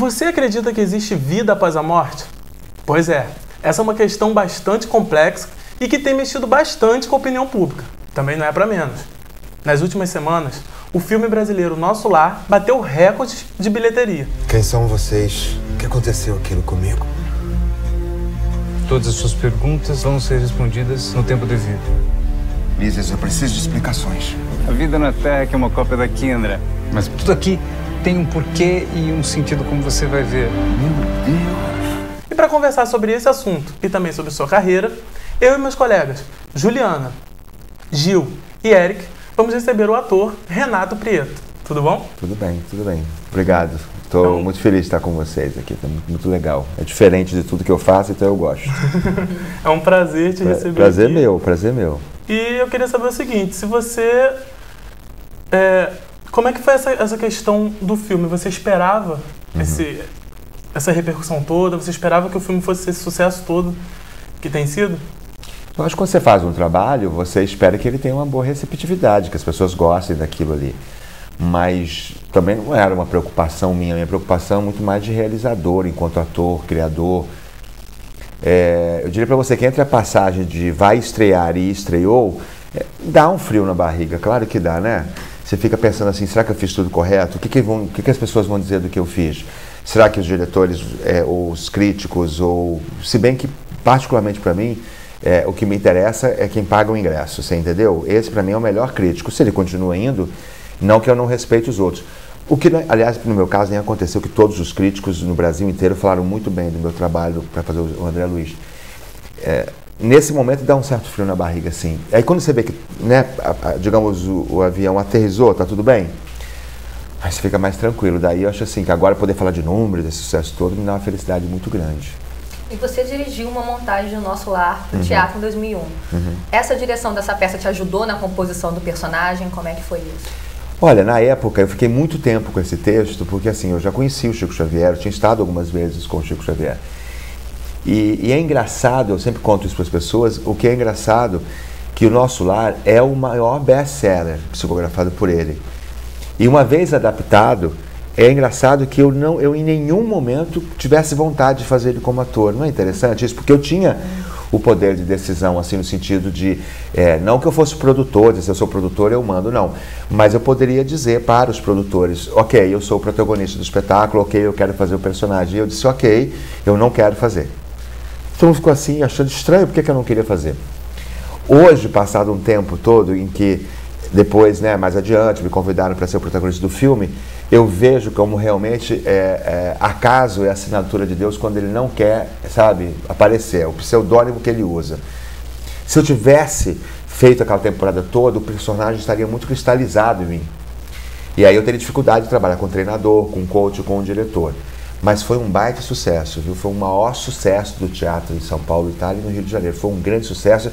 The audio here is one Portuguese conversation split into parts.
Você acredita que existe vida após a morte? Pois é, essa é uma questão bastante complexa e que tem mexido bastante com a opinião pública. Também não é para menos. Nas últimas semanas, o filme brasileiro Nosso Lar bateu recordes de bilheteria. Quem são vocês? O que aconteceu aquilo comigo? Todas as suas perguntas vão ser respondidas no tempo devido. Mises, eu preciso de explicações. A vida na Terra é que é uma cópia daqui, André. Mas tudo aqui tem um porquê e um sentido, como você vai ver. Meu Deus! E para conversar sobre esse assunto e também sobre sua carreira, eu e meus colegas Juliana, Gil e Eric vamos receber o ator Renato Prieto. Tudo bom? Tudo bem, tudo bem. Obrigado. Estou muito feliz de estar com vocês aqui, tá muito legal. É diferente de tudo que eu faço, então eu gosto. É um prazer te receber prazer aqui. Prazer meu. E eu queria saber o seguinte, se você... como é que foi essa questão do filme? Você esperava essa repercussão toda? Você esperava que o filme fosse esse sucesso todo que tem sido? Eu acho que quando você faz um trabalho, você espera que ele tenha uma boa receptividade, que as pessoas gostem daquilo ali. Mas também não era uma preocupação minha preocupação é muito mais de realizador, enquanto ator, criador. Eu diria para você que entre a passagem de vai estrear e estreou, dá um frio na barriga, claro que dá, né? Você fica pensando assim, será que eu fiz tudo correto? O que as pessoas vão dizer do que eu fiz? Será que os diretores, os críticos, se bem que particularmente para mim, o que me interessa é quem paga o ingresso, você entendeu? Esse para mim é o melhor crítico, se ele continua indo, não que eu não respeite os outros. O que, aliás, no meu caso, nem aconteceu, que todos os críticos no Brasil inteiro falaram muito bem do meu trabalho para fazer o André Luiz. Nesse momento dá um certo frio na barriga, assim. Aí quando você vê que, né, digamos, o avião aterrissou, tá tudo bem? Aí você fica mais tranquilo. Daí eu acho assim, que agora poder falar de números, desse sucesso todo, me dá uma felicidade muito grande. E você dirigiu uma montagem do Nosso Lar para o teatro em 2001. Essa direção dessa peça te ajudou na composição do personagem? Como é que foi isso? Olha, na época eu fiquei muito tempo com esse texto, porque assim, eu já conheci o Chico Xavier, eu tinha estado algumas vezes com o Chico Xavier. E é engraçado, eu sempre conto isso para as pessoas, o que é engraçado, que o Nosso Lar é o maior best-seller psicografado por ele. E uma vez adaptado, é engraçado que eu em nenhum momento tivesse vontade de fazer ele como ator. Não é interessante isso? Porque eu tinha o poder de decisão, assim, no sentido de, não que eu fosse produtor, se eu sou produtor eu mando, não. Mas eu poderia dizer para os produtores, ok, eu sou o protagonista do espetáculo, ok, eu quero fazer o personagem. E eu disse, ok, eu não quero fazer. Todo mundo ficou assim, achando estranho, por que eu não queria fazer? Hoje, passado um tempo todo em que, depois, né, mais adiante, me convidaram para ser o protagonista do filme, eu vejo como realmente acaso é a assinatura de Deus quando ele não quer, sabe, aparecer, é o pseudônimo que ele usa. Se eu tivesse feito aquela temporada toda, o personagem estaria muito cristalizado em mim. E aí eu teria dificuldade de trabalhar com treinador, com coach, com diretor. Mas foi um baita sucesso, viu? Foi o maior sucesso do teatro em São Paulo, Itália e no Rio de Janeiro. Foi um grande sucesso.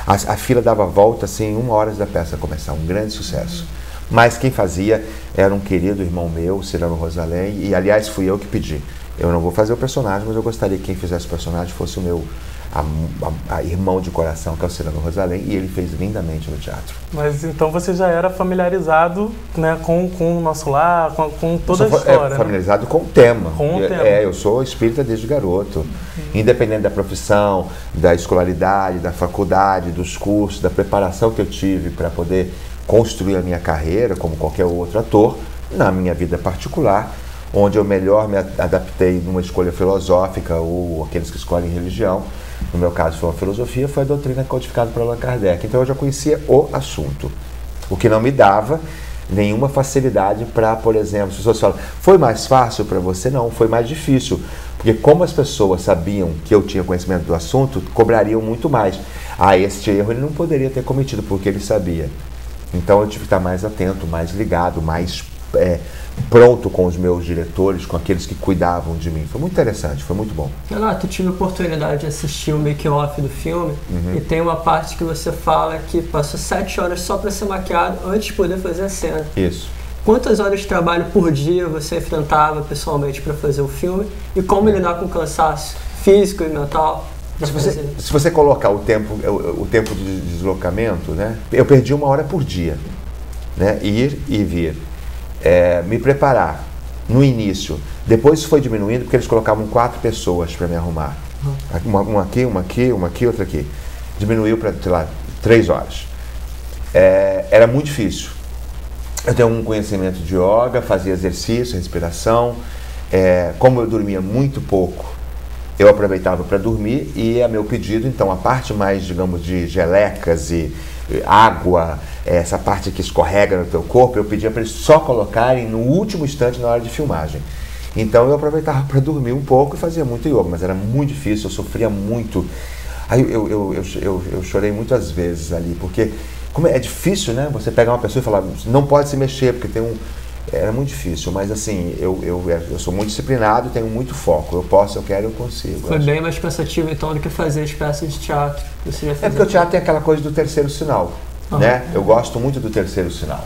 A fila dava volta, assim, 1 hora da peça começar. Um grande sucesso. Mas quem fazia era um querido irmão meu, Cyrano Rosalém, e aliás fui eu que pedi. Eu não vou fazer o personagem, mas eu gostaria que quem fizesse o personagem fosse o meu irmão de coração, que é o Cyrano Rosalém, e ele fez lindamente no teatro. Mas então você já era familiarizado, né, com o Nosso Lar, com toda a história. Familiarizado, né? Com o tema. Com o tema. Eu sou espírita desde garoto. Independente da profissão, da escolaridade, da faculdade, dos cursos, da preparação que eu tive para poder construir a minha carreira, como qualquer outro ator, na minha vida particular, onde eu melhor me adaptei numa escolha filosófica, ou aqueles que escolhem religião, no meu caso foi a filosofia, foi a doutrina codificada por Allan Kardec. Então eu já conhecia o assunto, o que não me dava nenhuma facilidade para, por exemplo, as pessoas falam, foi mais fácil para você? Não, foi mais difícil, porque como as pessoas sabiam que eu tinha conhecimento do assunto, cobrariam muito mais. Este erro ele não poderia ter cometido, porque ele sabia. Então eu tive que estar mais atento, mais ligado, mais pronto com os meus diretores, com aqueles que cuidavam de mim. Foi muito interessante, foi muito bom. Renato, eu tive a oportunidade de assistir o making-off do filme e tem uma parte que você fala que passou 7 horas só para ser maquiado antes de poder fazer a cena. Isso. Quantas horas de trabalho por dia você enfrentava pessoalmente para fazer o filme e como lidar com o cansaço físico e mental? Se você colocar o tempo de deslocamento, né, eu perdi 1 hora por dia, né, ir e vir. Me preparar, no início. Depois isso foi diminuindo porque eles colocavam 4 pessoas para me arrumar. Uma aqui, outra aqui. Diminuiu para, sei lá, 3 horas. Era muito difícil. Eu tenho um conhecimento de yoga, fazia exercício, respiração. Como eu dormia muito pouco, eu aproveitava para dormir e é meu pedido, então, a parte mais, digamos, de gelecas e água, essa parte que escorrega no teu corpo, eu pedia para eles só colocarem no último instante na hora de filmagem. Então eu aproveitava para dormir um pouco e fazia muito yoga, mas era muito difícil, eu sofria muito. Aí eu chorei muitas vezes ali, porque como é difícil, né? Você pegar uma pessoa e falar, não pode se mexer, porque tem um... Era muito difícil, mas assim, eu sou muito disciplinado, tenho muito foco. Eu posso, eu quero, eu consigo. Foi bem mais cansativo então do que fazer as peças de teatro. Você já fez porque o teatro tem aquela coisa do terceiro sinal, né? Eu gosto muito do terceiro sinal.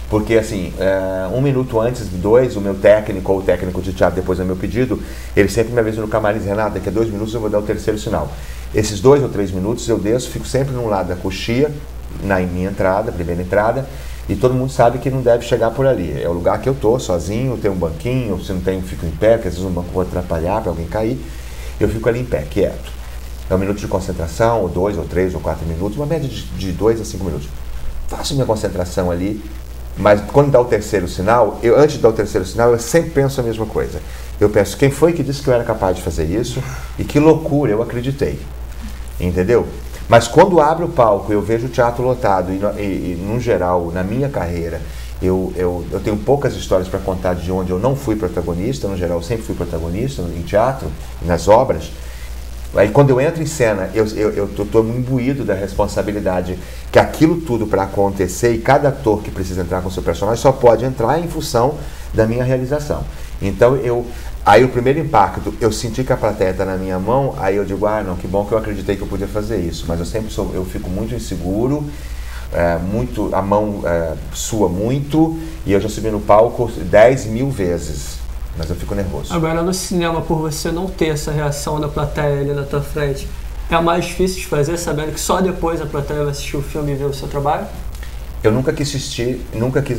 Porque assim, 1 minuto antes de 2, o meu técnico ou o técnico de teatro, depois do meu pedido, ele sempre me avisa no camarim, Renato, daqui a 2 minutos eu vou dar o terceiro sinal. Esses 2 ou 3 minutos eu desço, fico sempre num lado da coxia, na minha entrada, primeira entrada, e todo mundo sabe que não deve chegar por ali. É o lugar que eu tô, sozinho, tem um banquinho, se não tem, eu fico em pé, porque às vezes um banco pode atrapalhar para alguém cair. Eu fico ali em pé, quieto. É 1 minuto de concentração, ou 2, ou 3, ou 4 minutos, uma média de 2 a 5 minutos. Faço minha concentração ali, mas quando dá o terceiro sinal, antes de dar o terceiro sinal, eu sempre penso a mesma coisa. Eu penso, quem foi que disse que eu era capaz de fazer isso? E que loucura, eu acreditei. Entendeu? Mas quando abre o palco, eu vejo o teatro lotado e no geral, na minha carreira, eu tenho poucas histórias para contar de onde eu não fui protagonista. No geral, eu sempre fui protagonista em teatro, nas obras. Aí quando eu entro em cena, eu estou imbuído da responsabilidade que aquilo tudo para acontecer, e cada ator que precisa entrar com o seu personagem só pode entrar em função da minha realização. Então aí o primeiro impacto, eu senti que a plateia está na minha mão, aí eu digo, não, que bom que eu acreditei que eu podia fazer isso, mas eu fico muito inseguro, a mão sua muito, e eu já subi no palco 10.000 vezes, mas eu fico nervoso. Agora no cinema, por você não ter essa reação da plateia ali na tua frente, é mais difícil de fazer, sabendo que só depois a plateia vai assistir o filme e ver o seu trabalho? Eu nunca quis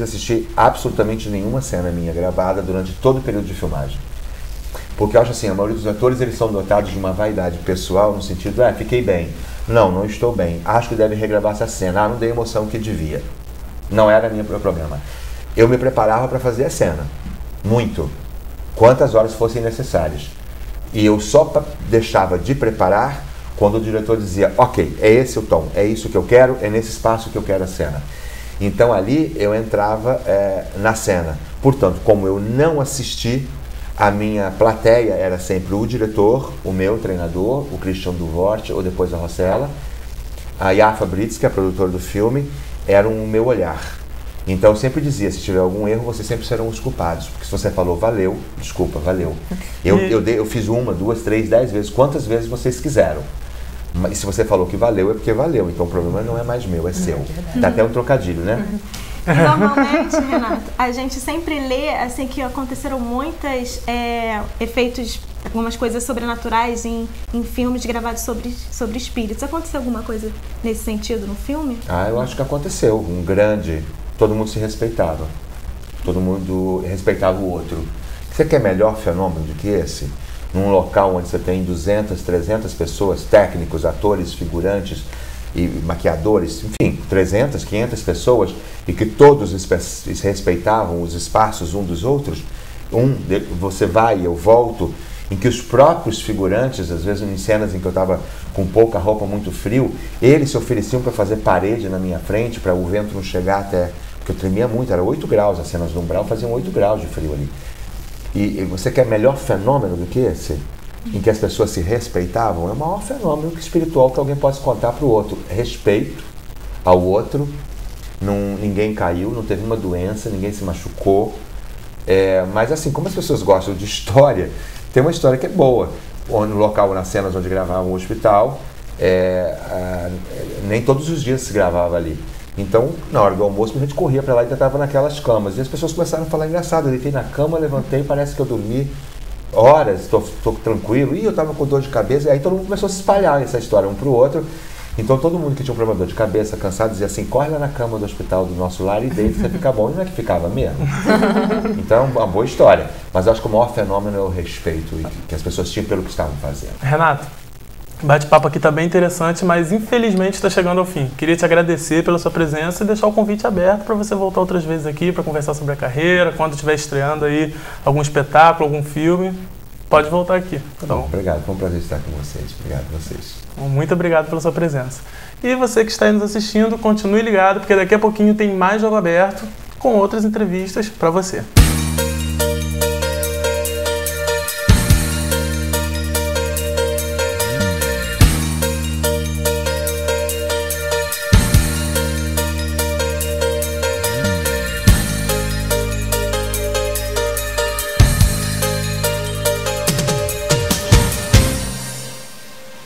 assistir absolutamente nenhuma cena minha gravada durante todo o período de filmagem. Porque eu acho assim, a maioria dos atores, eles são dotados de uma vaidade pessoal, no sentido, fiquei bem. Não estou bem. Acho que deve regravar essa cena. Não dei a emoção que devia. Não era meu problema. Eu me preparava para fazer a cena. Muito. Quantas horas fossem necessárias. E eu só deixava de preparar quando o diretor dizia, ok, é esse o tom, é isso que eu quero, é nesse espaço que eu quero a cena. Então ali eu entrava na cena. Portanto, como eu não assisti, a minha plateia era sempre o diretor, o meu treinador, o Christian Duvort, ou depois a Rossella, a Yafa Brits, que é a produtora do filme, era o meu olhar. Então eu sempre dizia, se tiver algum erro, vocês sempre serão os culpados. Porque se você falou valeu, desculpa, valeu. Eu fiz 1, 2, 3, 10 vezes, quantas vezes vocês quiseram. Mas se você falou que valeu, é porque valeu. Então o problema não é mais meu, é seu. Dá até um trocadilho, né? Normalmente, Renato, a gente sempre lê assim, que aconteceram muitos efeitos, algumas coisas sobrenaturais em filmes gravados sobre espíritos. Aconteceu alguma coisa nesse sentido no filme? Eu acho que aconteceu. Todo mundo se respeitava. Todo mundo respeitava o outro. Você quer melhor fenômeno do que esse? Num local onde você tem 200, 300 pessoas, técnicos, atores, figurantes e maquiadores, enfim, 300, 500 pessoas, e que todos respeitavam os espaços um dos outros, você vai e eu volto, em que os próprios figurantes, às vezes em cenas em que eu estava com pouca roupa, muito frio, eles se ofereciam para fazer parede na minha frente, para o vento não chegar até, porque eu tremia muito, era 8 graus, as cenas do umbral faziam 8 graus de frio ali. E você quer melhor fenômeno do que esse? Em que as pessoas se respeitavam? É o maior fenômeno espiritual que alguém pode contar para o outro. Respeito ao outro, ninguém caiu, não teve uma doença, ninguém se machucou. Mas assim, como as pessoas gostam de história, tem uma história que é boa. No local, nas cenas onde gravavam o hospital, nem todos os dias se gravava ali. Então, na hora do almoço, a gente corria para lá e ainda estava naquelas camas. E as pessoas começaram a falar, engraçado, eu deitei na cama, levantei, parece que eu dormi horas, estou tranquilo. E eu estava com dor de cabeça. E aí todo mundo começou a se espalhar essa história um para o outro. Então todo mundo que tinha um problema de dor de cabeça, cansado, dizia assim, corre lá na cama do hospital do nosso lar e deita, vai ficar bom. E não é que ficava mesmo. Então é uma boa história. Mas eu acho que o maior fenômeno é o respeito que as pessoas tinham pelo que estavam fazendo. Renato, o bate-papo aqui está bem interessante, mas infelizmente está chegando ao fim. Queria te agradecer pela sua presença e deixar o convite aberto para você voltar outras vezes aqui para conversar sobre a carreira, quando estiver estreando aí algum espetáculo, algum filme. Pode voltar aqui. Tá bom? Obrigado, foi um prazer estar com vocês. Obrigado a vocês. Muito obrigado pela sua presença. E você que está aí nos assistindo, continue ligado, porque daqui a pouquinho tem mais Jogo Aberto com outras entrevistas para você.